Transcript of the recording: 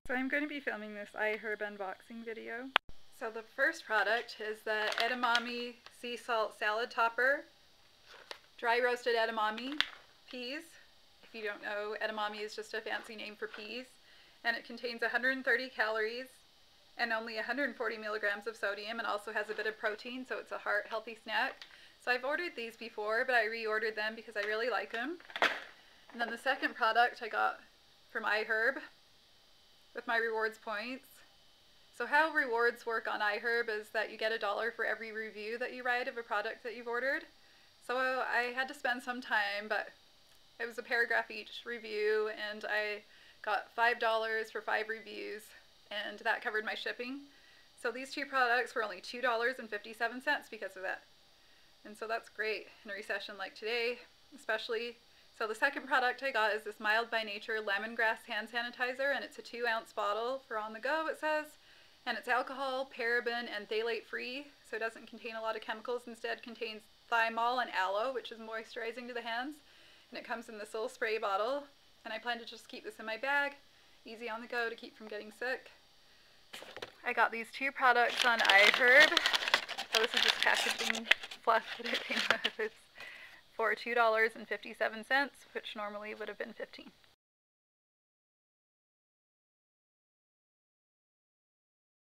So I'm going to be filming this iHerb unboxing video. So the first product is the edamame sea salt salad topper, dry roasted edamame peas. If you don't know, edamame is just a fancy name for peas, and it contains 130 calories and only 140 milligrams of sodium, and also has a bit of protein, so it's a heart healthy snack. So I've ordered these before, but I reordered them because I really like them. And then the second product I got from iHerb with my rewards points. So how rewards work on iHerb is that you get $1 for every review that you write of a product that you've ordered. So I had to spend some time, but it was a paragraph each review, and I got $5 for 5 reviews, and that covered my shipping. So these two products were only $2.57 because of that. And so that's great in a recession like today, especially. So the second product I got is this Mild by Nature lemongrass hand sanitizer, and it's a 2-ounce bottle for on the go, it says. And it's alcohol, paraben, and phthalate free, so it doesn't contain a lot of chemicals. Instead contains thymol and aloe, which is moisturizing to the hands. And it comes in this little spray bottle, and I plan to just keep this in my bag, easy on the go to keep from getting sick. I got these two products on iHerb. So this is just packaging fluff that it came with. It's for $2.57, which normally would have been $15.